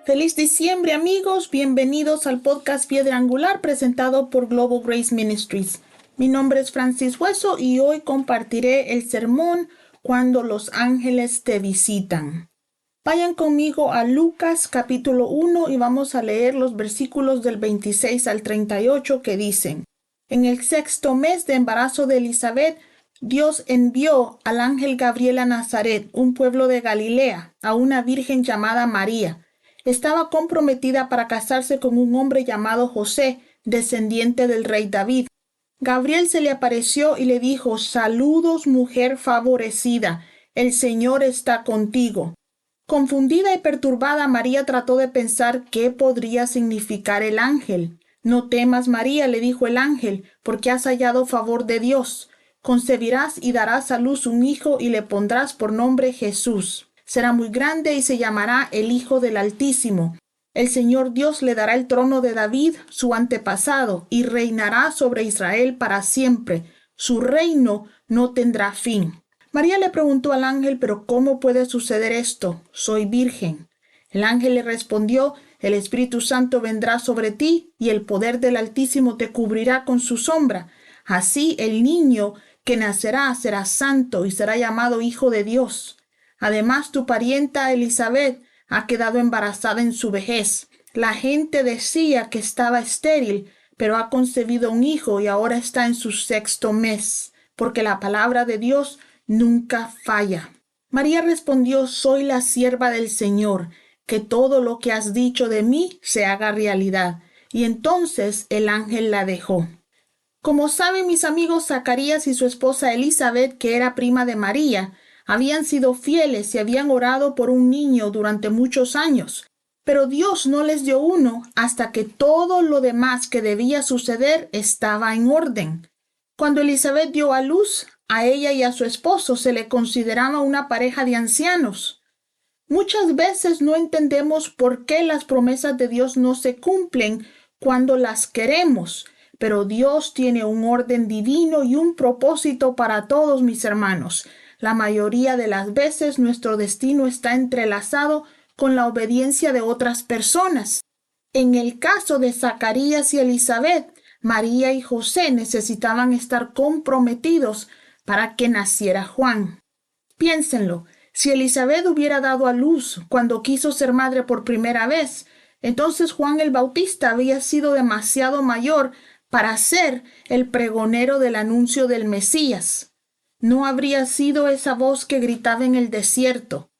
Feliz diciembre, amigos. Bienvenidos al podcast Piedra Angular presentado por Global Grace Ministries. Mi nombre es Francis Hueso y hoy compartiré el sermón Cuando los ángeles te visitan. Vayan conmigo a Lucas capítulo 1 y vamos a leer los versículos del 26 al 38 que dicen: En el 6º mes de embarazo de Elizabeth, Dios envió al ángel Gabriel a Nazaret, un pueblo de Galilea, a una virgen llamada María. Estaba comprometida para casarse con un hombre llamado José, descendiente del rey David. Gabriel se le apareció y le dijo: Saludos, mujer favorecida, el Señor está contigo. Confundida y perturbada, María trató de pensar qué podría significar el ángel. No temas, María, le dijo el ángel, porque has hallado favor de Dios. Concebirás y darás a luz un hijo y le pondrás por nombre Jesús. Será muy grande y se llamará el Hijo del Altísimo. El Señor Dios le dará el trono de David, su antepasado, y reinará sobre Israel para siempre. Su reino no tendrá fin. María le preguntó al ángel: ¿Pero cómo puede suceder esto? Soy virgen. El ángel le respondió: El Espíritu Santo vendrá sobre ti, y el poder del Altísimo te cubrirá con su sombra. Así el niño que nacerá será santo y será llamado Hijo de Dios. Además, tu parienta Elizabeth ha quedado embarazada en su vejez. La gente decía que estaba estéril, pero ha concebido un hijo y ahora está en su 6º mes, porque la palabra de Dios nunca falla. María respondió: Soy la sierva del Señor, que todo lo que has dicho de mí se haga realidad. Y entonces el ángel la dejó. Como saben mis amigos, Zacarías y su esposa Elizabeth, que era prima de María, habían sido fieles y habían orado por un niño durante muchos años, pero Dios no les dio uno hasta que todo lo demás que debía suceder estaba en orden. Cuando Elizabeth dio a luz, a ella y a su esposo se le consideraba una pareja de ancianos. Muchas veces no entendemos por qué las promesas de Dios no se cumplen cuando las queremos, pero Dios tiene un orden divino y un propósito para todos, mis hermanos. La mayoría de las veces nuestro destino está entrelazado con la obediencia de otras personas. En el caso de Zacarías y Elizabeth, María y José necesitaban estar comprometidos para que naciera Juan. Piénsenlo, si Elizabeth hubiera dado a luz cuando quiso ser madre por primera vez, entonces Juan el Bautista había sido demasiado mayor para ser el pregonero del anuncio del Mesías. No habría sido esa voz que gritaba en el desierto.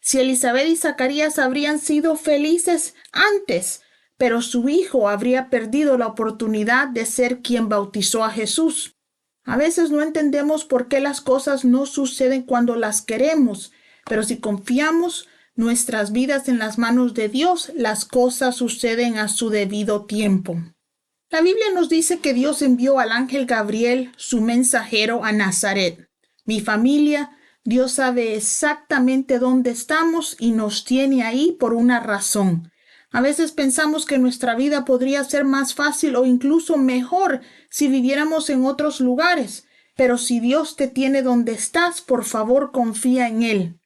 Si Elizabeth y Zacarías habrían sido felices antes, pero su hijo habría perdido la oportunidad de ser quien bautizó a Jesús. A veces no entendemos por qué las cosas no suceden cuando las queremos, pero si confiamos nuestras vidas en las manos de Dios, las cosas suceden a su debido tiempo. La Biblia nos dice que Dios envió al ángel Gabriel, su mensajero, a Nazaret. Mi familia, Dios sabe exactamente dónde estamos y nos tiene ahí por una razón. A veces pensamos que nuestra vida podría ser más fácil o incluso mejor si viviéramos en otros lugares, pero si Dios te tiene donde estás, por favor, confía en Él.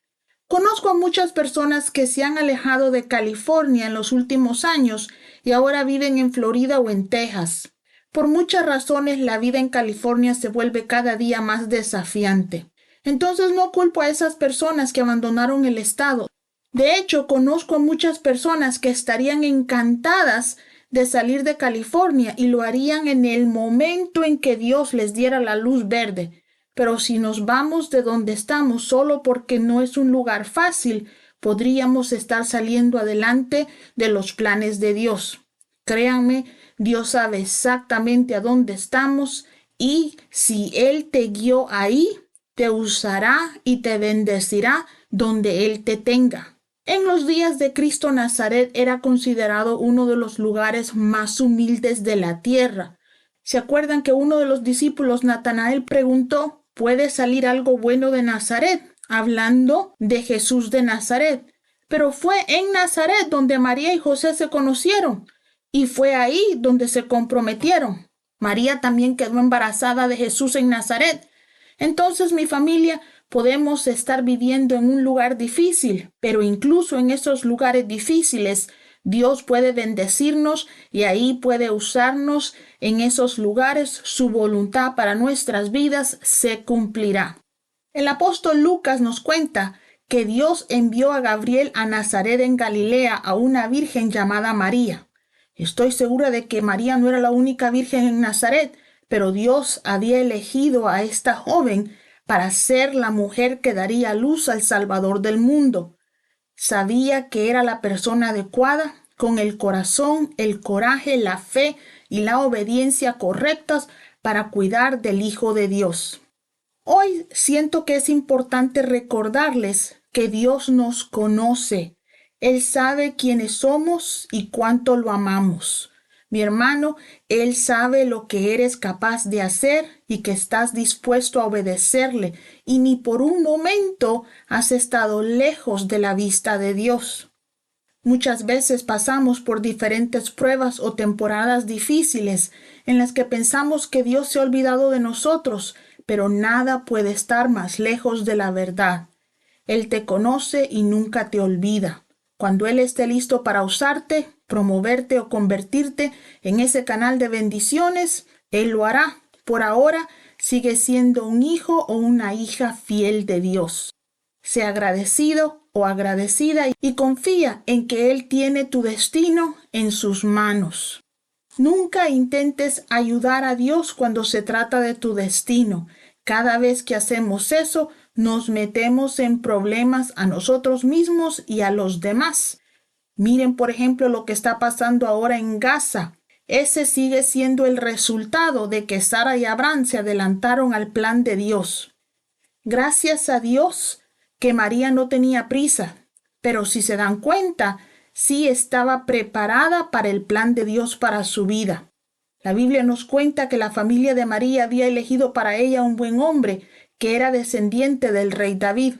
Conozco a muchas personas que se han alejado de California en los últimos años y ahora viven en Florida o en Texas. Por muchas razones, la vida en California se vuelve cada día más desafiante. Entonces no culpo a esas personas que abandonaron el estado. De hecho, conozco a muchas personas que estarían encantadas de salir de California y lo harían en el momento en que Dios les diera la luz verde. Pero si nos vamos de donde estamos solo porque no es un lugar fácil, podríamos estar saliendo adelante de los planes de Dios. Créanme, Dios sabe exactamente a dónde estamos y si Él te guió ahí, te usará y te bendecirá donde Él te tenga. En los días de Cristo, Nazaret era considerado uno de los lugares más humildes de la tierra. ¿Se acuerdan que uno de los discípulos, Natanael, preguntó: ¿puede salir algo bueno de Nazaret? Hablando de Jesús de Nazaret. pero fue en Nazaret donde María y José se conocieron y fue ahí donde se comprometieron. María también quedó embarazada de Jesús en Nazaret. Entonces, mi familia, podemos estar viviendo en un lugar difícil, pero incluso en esos lugares difíciles, Dios puede bendecirnos y ahí puede usarnos. En esos lugares su voluntad para nuestras vidas se cumplirá. El apóstol Lucas nos cuenta que Dios envió a Gabriel a Nazaret en Galilea a una virgen llamada María. Estoy segura de que María no era la única virgen en Nazaret, pero Dios había elegido a esta joven para ser la mujer que daría luz al Salvador del mundo. Sabía que era la persona adecuada, con el corazón, el coraje, la fe y la obediencia correctas para cuidar del Hijo de Dios. Hoy siento que es importante recordarles que Dios nos conoce. Él sabe quiénes somos y cuánto lo amamos. Mi hermano, Él sabe lo que eres capaz de hacer y que estás dispuesto a obedecerle, y ni por un momento has estado lejos de la vista de Dios. Muchas veces pasamos por diferentes pruebas o temporadas difíciles en las que pensamos que Dios se ha olvidado de nosotros, pero nada puede estar más lejos de la verdad. Él te conoce y nunca te olvida. Cuando Él esté listo para usarte, promoverte o convertirte en ese canal de bendiciones, Él lo hará. Por ahora, sigue siendo un hijo o una hija fiel de Dios. Sea agradecido o agradecida y confía en que Él tiene tu destino en sus manos. Nunca intentes ayudar a Dios cuando se trata de tu destino. Cada vez que hacemos eso, nos metemos en problemas a nosotros mismos y a los demás. Miren, por ejemplo, lo que está pasando ahora en Gaza. Ese sigue siendo el resultado de que Sara y Abraham se adelantaron al plan de Dios. Gracias a Dios que María no tenía prisa, pero si se dan cuenta, sí estaba preparada para el plan de Dios para su vida. La Biblia nos cuenta que la familia de María había elegido para ella un buen hombre que era descendiente del rey David.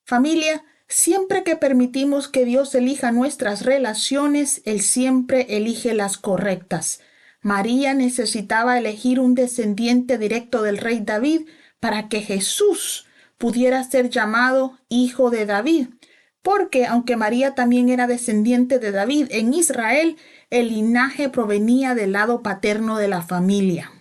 Familia, siempre que permitimos que Dios elija nuestras relaciones, Él siempre elige las correctas. María necesitaba elegir un descendiente directo del rey David para que Jesús pudiera ser llamado hijo de David, porque aunque María también era descendiente de David, en Israel el linaje provenía del lado paterno de la familia.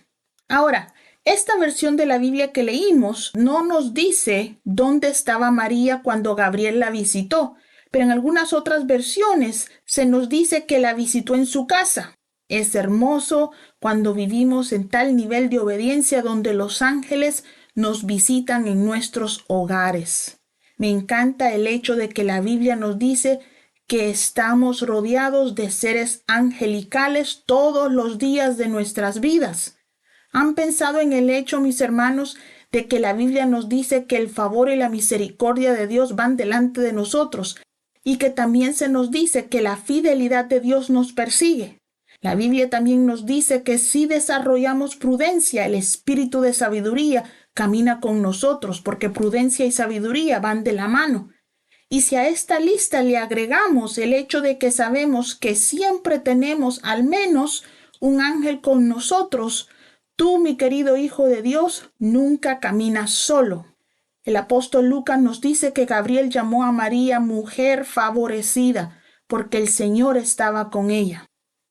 Ahora, esta versión de la Biblia que leímos no nos dice dónde estaba María cuando Gabriel la visitó, pero en algunas otras versiones se nos dice que la visitó en su casa. Es hermoso cuando vivimos en tal nivel de obediencia donde los ángeles nos visitan en nuestros hogares. Me encanta el hecho de que la Biblia nos dice que estamos rodeados de seres angelicales todos los días de nuestras vidas. ¿Han pensado en el hecho, mis hermanos, de que la Biblia nos dice que el favor y la misericordia de Dios van delante de nosotros y que también se nos dice que la fidelidad de Dios nos persigue? La Biblia también nos dice que si desarrollamos prudencia, el espíritu de sabiduría camina con nosotros, porque prudencia y sabiduría van de la mano. Y si a esta lista le agregamos el hecho de que sabemos que siempre tenemos al menos un ángel con nosotros, tú, mi querido hijo de Dios, nunca caminas solo. El apóstol Lucas nos dice que Gabriel llamó a María mujer favorecida, porque el Señor estaba con ella.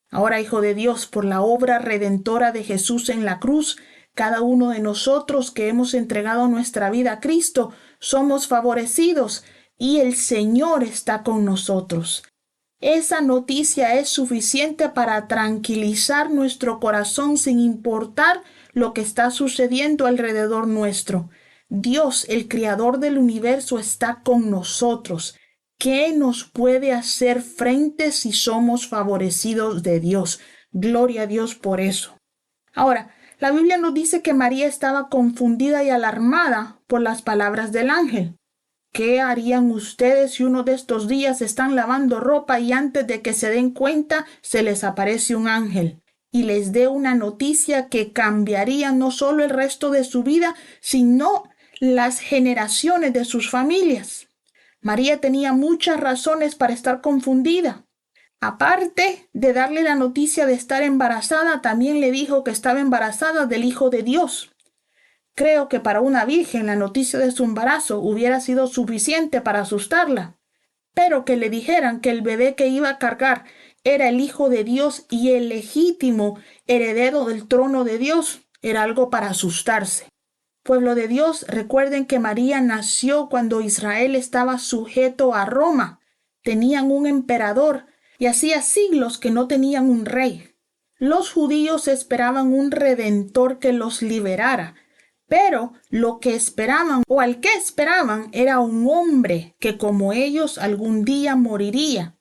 Ahora, hijo de Dios, por la obra redentora de Jesús en la cruz, cada uno de nosotros que hemos entregado nuestra vida a Cristo, somos favorecidos y el Señor está con nosotros. Esa noticia es suficiente para tranquilizar nuestro corazón sin importar lo que está sucediendo alrededor nuestro. Dios, el Creador del universo, está con nosotros. ¿Qué nos puede hacer frente si somos favorecidos de Dios? Gloria a Dios por eso. Ahora, la Biblia nos dice que María estaba confundida y alarmada por las palabras del ángel. ¿Qué harían ustedes si uno de estos días están lavando ropa y antes de que se den cuenta se les aparece un ángel y les dé una noticia que cambiaría no solo el resto de su vida, sino las generaciones de sus familias? María tenía muchas razones para estar confundida. Aparte de darle la noticia de estar embarazada, también le dijo que estaba embarazada del Hijo de Dios. Creo que para una virgen la noticia de su embarazo hubiera sido suficiente para asustarla, pero que le dijeran que el bebé que iba a cargar era el Hijo de Dios y el legítimo heredero del trono de Dios era algo para asustarse. Pueblo de Dios, recuerden que María nació cuando Israel estaba sujeto a Roma. Tenían un emperador y hacía siglos que no tenían un rey. Los judíos esperaban un redentor que los liberara, pero lo que esperaban o al que esperaban era un hombre que como ellos algún día moriría.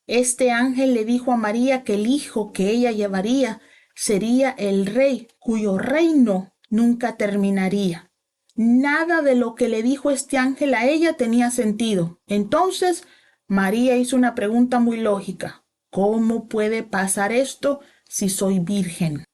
Este ángel le dijo a María que el hijo que ella llevaría sería el rey cuyo reino nunca terminaría. Nada de lo que le dijo este ángel a ella tenía sentido. Entonces María hizo una pregunta muy lógica. ¿Cómo puede pasar esto si soy virgen?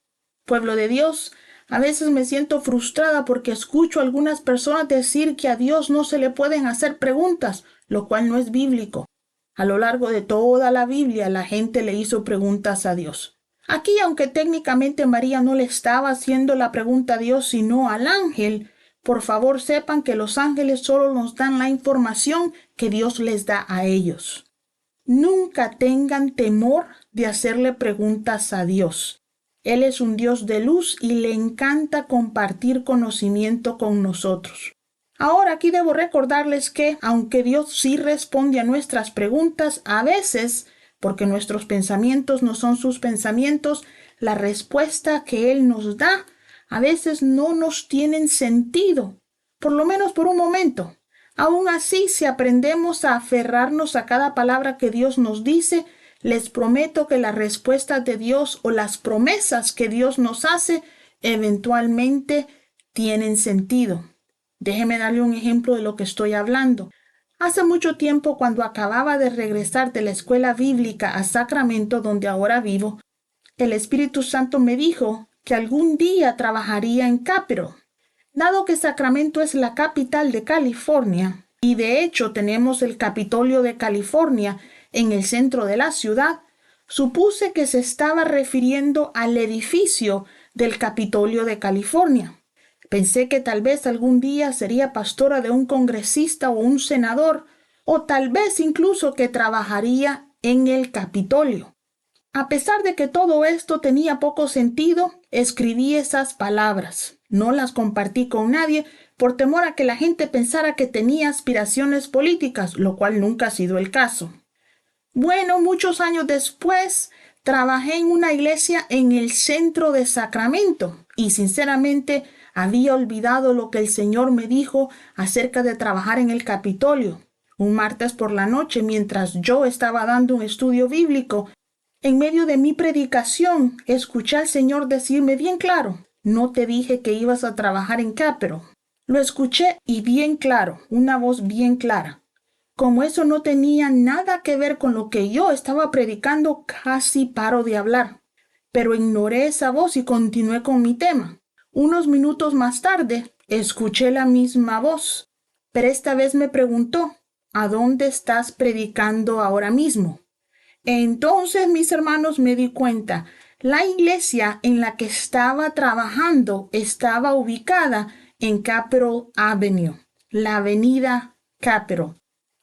Pueblo de Dios, a veces me siento frustrada porque escucho a algunas personas decir que a Dios no se le pueden hacer preguntas, lo cual no es bíblico. A lo largo de toda la Biblia, la gente le hizo preguntas a Dios. Aquí, aunque técnicamente María no le estaba haciendo la pregunta a Dios, sino al ángel, por favor sepan que los ángeles solo nos dan la información que Dios les da a ellos. Nunca tengan temor de hacerle preguntas a Dios. Él es un Dios de luz y le encanta compartir conocimiento con nosotros. Ahora aquí debo recordarles que, aunque Dios sí responde a nuestras preguntas, a veces, porque nuestros pensamientos no son sus pensamientos, la respuesta que Él nos da a veces no nos tienen sentido, por lo menos por un momento. Aún así, si aprendemos a aferrarnos a cada palabra que Dios nos dice, les prometo que las respuestas de Dios o las promesas que Dios nos hace eventualmente tienen sentido. Déjeme darle un ejemplo de lo que estoy hablando. Hace mucho tiempo, cuando acababa de regresar de la escuela bíblica a Sacramento, donde ahora vivo, el Espíritu Santo me dijo que algún día trabajaría en Capitol. Dado que Sacramento es la capital de California, y de hecho tenemos el Capitolio de California en el centro de la ciudad, supuse que se estaba refiriendo al edificio del Capitolio de California. Pensé que tal vez algún día sería pastora de un congresista o un senador, o tal vez incluso que trabajaría en el Capitolio. A pesar de que todo esto tenía poco sentido, escribí esas palabras. No las compartí con nadie por temor a que la gente pensara que tenía aspiraciones políticas, lo cual nunca ha sido el caso. Bueno, muchos años después, trabajé en una iglesia en el centro de Sacramento y sinceramente había olvidado lo que el Señor me dijo acerca de trabajar en el Capitolio. Un martes por la noche, mientras yo estaba dando un estudio bíblico, en medio de mi predicación, escuché al Señor decirme bien claro, no te dije que ibas a trabajar en Capitol. Lo escuché y bien claro, una voz bien clara. Como eso no tenía nada que ver con lo que yo estaba predicando, casi paro de hablar. Pero ignoré esa voz y continué con mi tema. Unos minutos más tarde, escuché la misma voz, pero esta vez me preguntó, ¿a dónde estás predicando ahora mismo? Entonces, mis hermanos, me di cuenta, la iglesia en la que estaba trabajando estaba ubicada en Capitol Avenue, la avenida Capitol.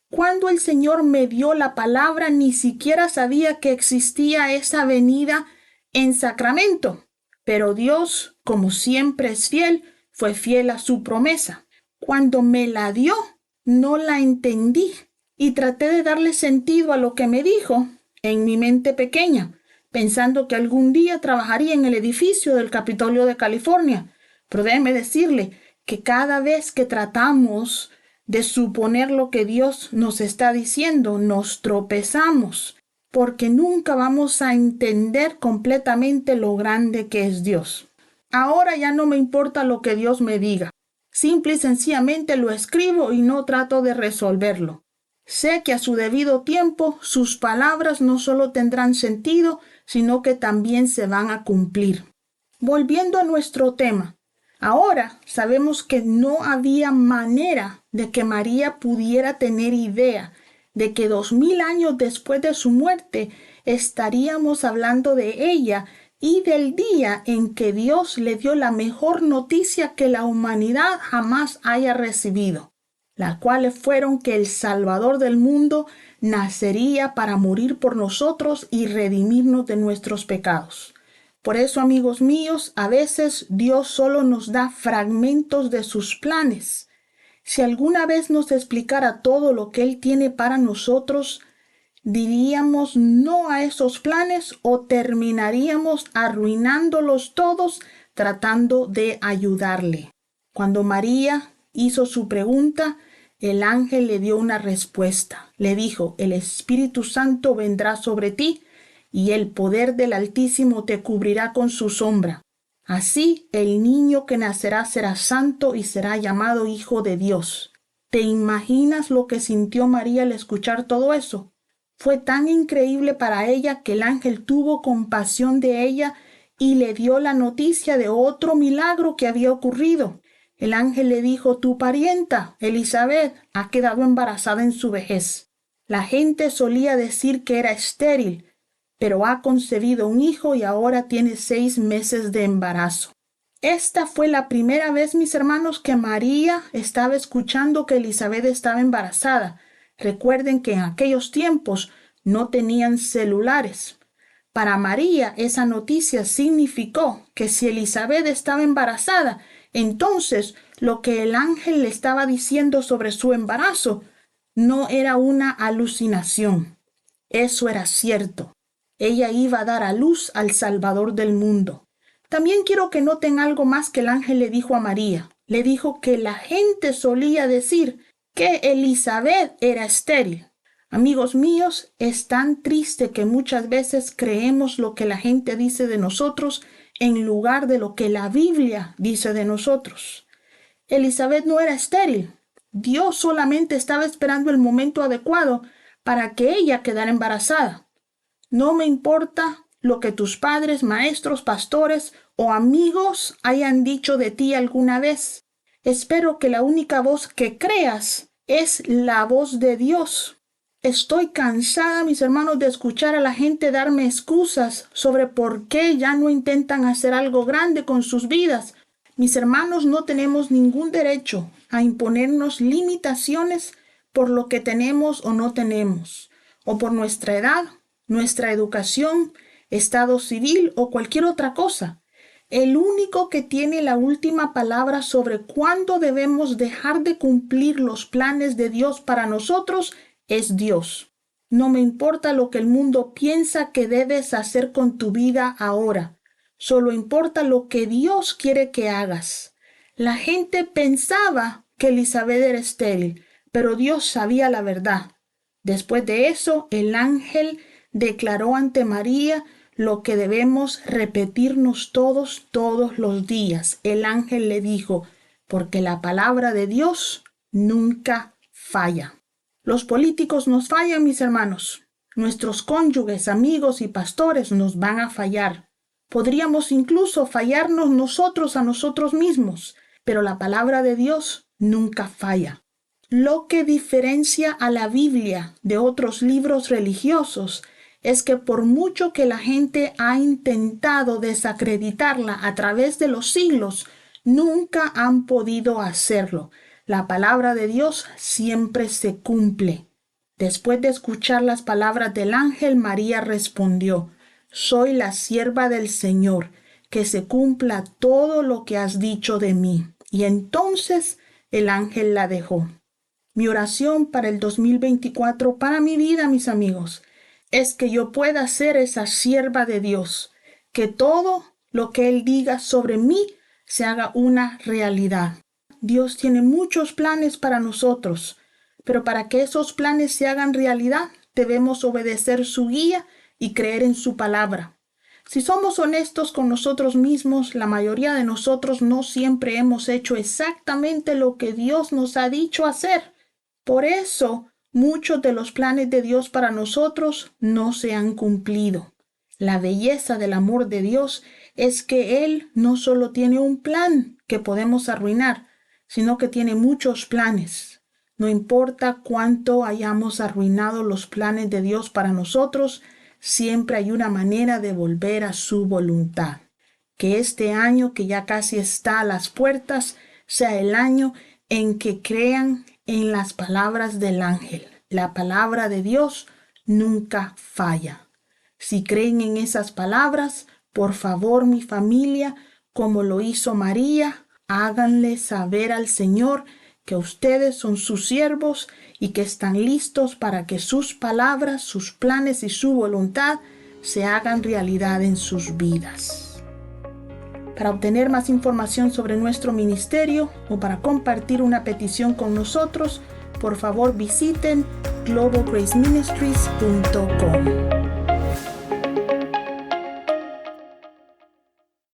Cuando el Señor me dio la palabra, ni siquiera sabía que existía esa avenida en Sacramento. Pero Dios, como siempre es fiel, fue fiel a su promesa. Cuando me la dio, no la entendí y traté de darle sentido a lo que me dijo en mi mente pequeña, pensando que algún día trabajaría en el edificio del Capitolio de California. Pero déjeme decirle que cada vez que tratamos de suponer lo que Dios nos está diciendo, nos tropezamos, porque nunca vamos a entender completamente lo grande que es Dios. Ahora ya no me importa lo que Dios me diga. Simple y sencillamente lo escribo y no trato de resolverlo. Sé que a su debido tiempo sus palabras no solo tendrán sentido, sino que también se van a cumplir. Volviendo a nuestro tema, Ahora sabemos que no había manera de que María pudiera tener idea de que 2000 años después de su muerte estaríamos hablando de ella y del día en que Dios le dio la mejor noticia que la humanidad jamás haya recibido, las cuales fueron que el Salvador del mundo nacería para morir por nosotros y redimirnos de nuestros pecados. Por eso, amigos míos, a veces Dios solo nos da fragmentos de sus planes. Si alguna vez nos explicara todo lo que Él tiene para nosotros, diríamos no a esos planes o terminaríamos arruinándolos todos tratando de ayudarle. Cuando María hizo su pregunta, el ángel le dio una respuesta. Le dijo: el Espíritu Santo vendrá sobre ti y el poder del Altísimo te cubrirá con su sombra. Así el niño que nacerá será santo y será llamado Hijo de Dios. ¿Te imaginas lo que sintió María al escuchar todo eso? Fue tan increíble para ella que el ángel tuvo compasión de ella y le dio la noticia de otro milagro que había ocurrido. El ángel le dijo: tu parienta, Elizabeth, ha quedado embarazada en su vejez. La gente solía decir que era estéril, pero ha concebido un hijo y ahora tiene 6 meses de embarazo. Esta fue la primera vez, mis hermanos, que María estaba escuchando que Elizabeth estaba embarazada. Recuerden que en aquellos tiempos no tenían celulares. Para María, esa noticia significó que si Elizabeth estaba embarazada, entonces lo que el ángel le estaba diciendo sobre su embarazo no era una alucinación. Eso era cierto. Ella iba a dar a luz al Salvador del mundo. También quiero que noten algo más que el ángel le dijo a María. Le dijo que la gente solía decir que Elizabeth era estéril. Amigos míos, es tan triste que muchas veces creemos lo que la gente dice de nosotros en lugar de lo que la Biblia dice de nosotros. Elizabeth no era estéril. Dios solamente estaba esperando el momento adecuado para que ella quedara embarazada. No me importa lo que tus padres, maestros, pastores o amigos hayan dicho de ti alguna vez. Espero que la única voz que creas es la voz de Dios. Estoy cansada, mis hermanos, de escuchar a la gente darme excusas sobre por qué ya no intentan hacer algo grande con sus vidas. Mis hermanos, no tenemos ningún derecho a imponernos limitaciones por lo que tenemos o no tenemos, o por nuestra edad, nuestra educación, estado civil o cualquier otra cosa. El único que tiene la última palabra sobre cuándo debemos dejar de cumplir los planes de Dios para nosotros es Dios. No me importa lo que el mundo piensa que debes hacer con tu vida ahora. Solo importa lo que Dios quiere que hagas. La gente pensaba que Elizabeth era estéril, pero Dios sabía la verdad. Después de eso, el ángel declaró ante María lo que debemos repetirnos todos los días. El ángel le dijo: porque la palabra de Dios nunca falla. Los políticos nos fallan, mis hermanos. Nuestros cónyuges, amigos y pastores nos van a fallar. Podríamos incluso fallarnos nosotros a nosotros mismos, pero la palabra de Dios nunca falla. Lo que diferencia a la Biblia de otros libros religiosos es que por mucho que la gente ha intentado desacreditarla a través de los siglos, nunca han podido hacerlo. La palabra de Dios siempre se cumple. Después de escuchar las palabras del ángel, María respondió: soy la sierva del Señor, que se cumpla todo lo que has dicho de mí. Y entonces el ángel la dejó. Mi oración para el 2024, para mi vida, mis amigos, es que yo pueda ser esa sierva de Dios, que todo lo que Él diga sobre mí se haga una realidad. Dios tiene muchos planes para nosotros, pero para que esos planes se hagan realidad, debemos obedecer su guía y creer en su palabra. Si somos honestos con nosotros mismos, la mayoría de nosotros no siempre hemos hecho exactamente lo que Dios nos ha dicho hacer. Por eso, muchos de los planes de Dios para nosotros no se han cumplido. La belleza del amor de Dios es que Él no solo tiene un plan que podemos arruinar, sino que tiene muchos planes. No importa cuánto hayamos arruinado los planes de Dios para nosotros, siempre hay una manera de volver a su voluntad. Que este año, que ya casi está a las puertas, sea el año en que crean en las palabras del ángel. La palabra de Dios nunca falla. Si creen en esas palabras, por favor, mi familia, como lo hizo María, háganle saber al Señor que ustedes son sus siervos y que están listos para que sus palabras, sus planes y su voluntad se hagan realidad en sus vidas. Para obtener más información sobre nuestro ministerio o para compartir una petición con nosotros, por favor visiten globalgraceministries.com.